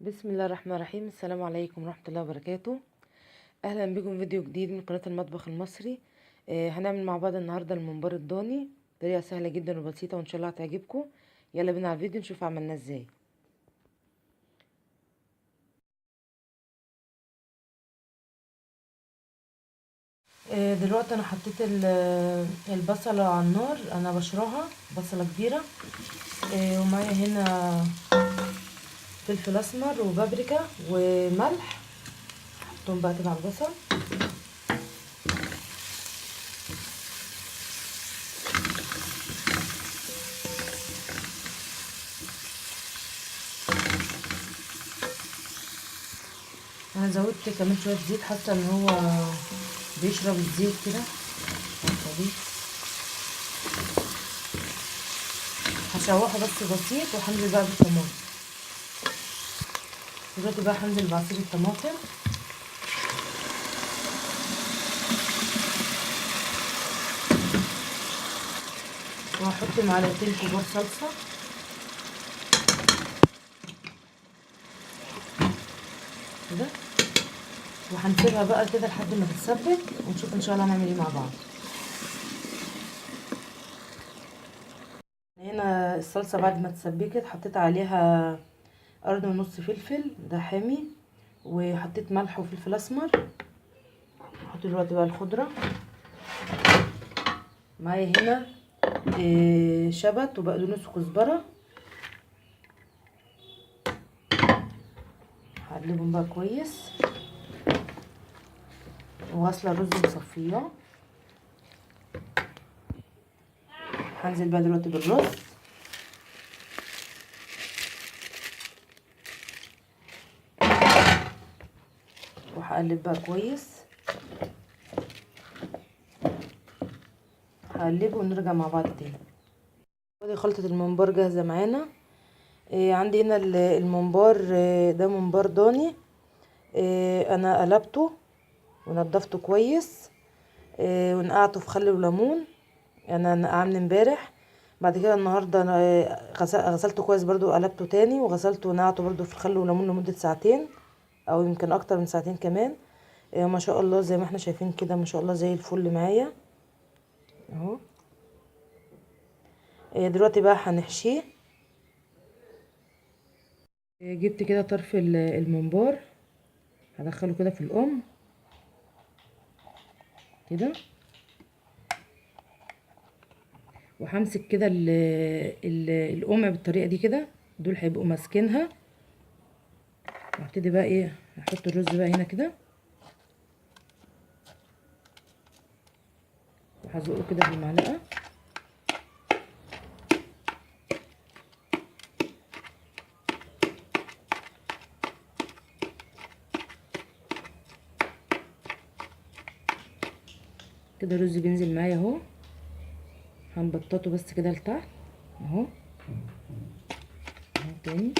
بسم الله الرحمن الرحيم. السلام عليكم ورحمة الله وبركاته. اهلا بكم في فيديو جديد من قناة المطبخ المصري. هنعمل مع بعض النهاردة الممبار الضاني. طريقة سهلة جدا وبسيطة وان شاء الله هتعجبكم. يلا بينا على الفيديو نشوف عملناه ازاي. دلوقتي انا حطيت البصلة على النار، انا بشرها بصلة كبيرة. ومعايا هنا فلفل اسمر وبابريكا وملح، حطهم بقى كده على البصل. انا زودت كمان شويه زيت، حاسه ان هو بيشرب الزيت كده. هشوحه بس بسيط وهنزل بقى بالطماطم. دلوقتي بقى هنزل بعصير الطماطم، وهحط معلقتين كبار صلصه كده، وهنسيبها بقى كده لحد ما تتسبك ونشوف ان شاء الله هنعمل ايه مع بعض. هنا الصلصه بعد ما اتسبكت حطيت عليها قرن ونص فلفل ده حامي، وحطيت ملح وفلفل اسمر. هحط دلوقتي بقى الخضره. معايا هنا شبت وبقدونس وكزبره. هقلبهم بقى كويس، وغسله الرز ومصفياه. هنزل بقى دلوقتي بالرز، وهقلب بقى كويس. هقلبه ونرجع مع بعض تاني. ودي خلطة الممبار جاهزة معانا. عندي هنا الممبار، ده ممبار ضاني. انا قلبته ونضفته كويس، ونقعته في خل وليمون. انا نقعه من امبارح. بعد كده النهارده انا غسلته كويس برضو، وقلبته تاني وغسلته ونقعته برضو في الخل والليمون لمدة ساعتين او يمكن اكتر من ساعتين كمان. ما شاء الله زي ما احنا شايفين كده، ما شاء الله زي الفل معايا اهو. دلوقتي بقى هنحشيه. جبت كده طرف الممبار، هدخله كده في الام كده، وهمسك كده القمع بالطريقه دي كده، دول هيبقوا ماسكينها. وهبتدي بقى ايه، هحط الرز بقى هنا كده، وهزقه كده بالمعلقه. كده الرز بينزل معايا اهو. هنبططه بس كده لتحت اهو، اهو تاني.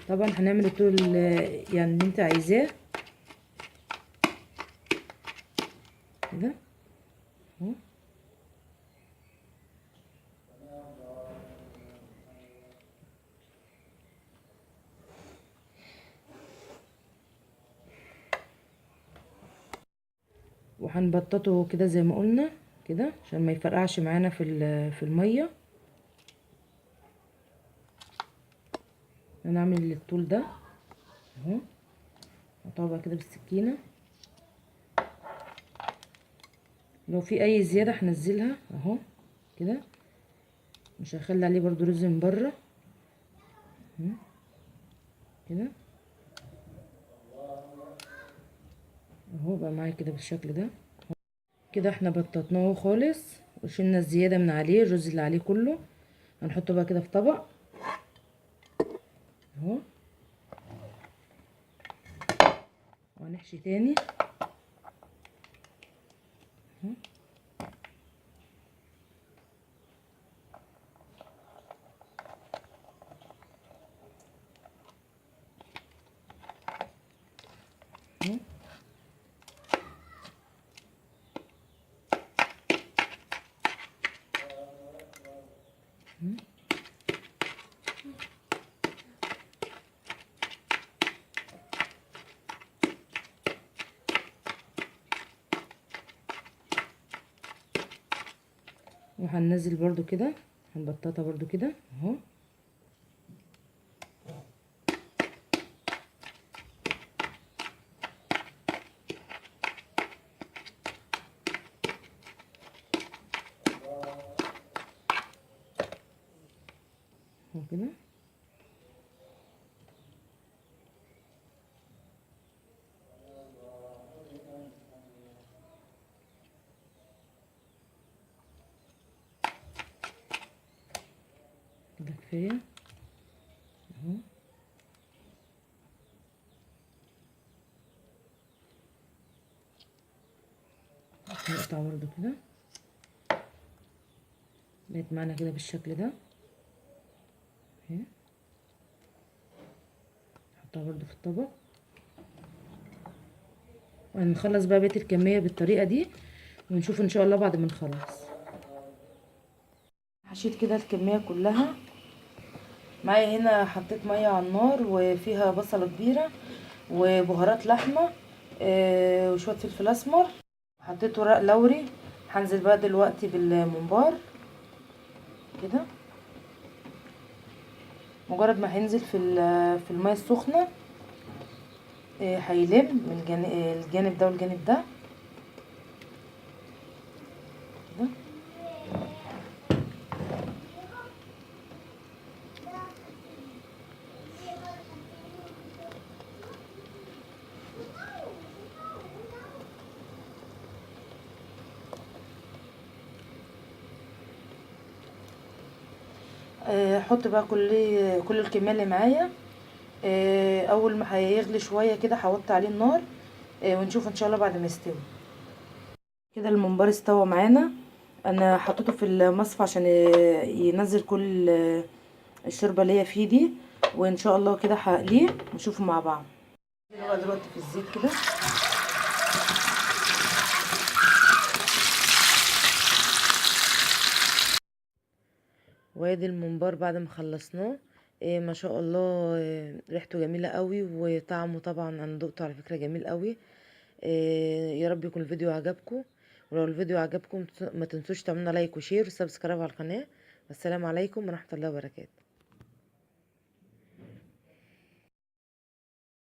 طبعا هنعمل الطول يعني اللي انت عايزاه كده اهو. وهنبططه كده زي ما قلنا كده، عشان ما يفرقعش معانا في الميه. انا اعمل الطول ده اهو، اقطعه بقى كده بالسكينه. لو في اي زياده هنزلها اهو كده، مش هخلي عليه برضو رز من بره كده اهو. بقى معايا كده بالشكل ده كده. احنا بططناه خالص وشلنا الزياده من عليه، الرز اللي عليه كله. هنحطه بقى كده في طبق اهو، وهنحشي تاني اهو. اهو. وهننزل برضو كده، هنبططها برضو كده اهو. كده كده كفايه اهو. نقطع برضو كده، بقت معانا كده بالشكل ده اهي. نحطها برضو في الطبق، وهنخلص بقى بقية الكمية بالطريقة دي، ونشوف ان شاء الله بعد ما نخلص. حشيت كده الكمية كلها معايا. هنا حطيت مية على النار وفيها بصلة كبيرة وبهارات لحمة وشوية فلفل اسمر، حطيت ورق لوري. هنزل بقى دلوقتي بالممبار كده. مجرد ما هينزل في المية السخنة هيلم من الجانب ده والجانب ده كده. احط بقى كل الكميه اللي معايا. اول ما هيغلي شويه كده هوطي عليه النار ونشوف ان شاء الله بعد ما يستوي. كده الممبار استوى معانا. انا حطيته في المصفى عشان ينزل كل الشوربه اللي هي فيه دي، وان شاء الله كده هقليه ونشوفه مع بعض. كده بقى دلوقتي في الزيت كده. وادي الممبار بعد ما خلصناه. ما شاء الله ريحته جميله قوي، وطعمه طبعا انا دقته على فكره جميل قوي. يا رب يكون الفيديو عجبكم، ولو الفيديو عجبكم ما تنسوش تعملوا لايك وشير وسبسكرايب على القناه. والسلام عليكم ورحمه الله وبركاته.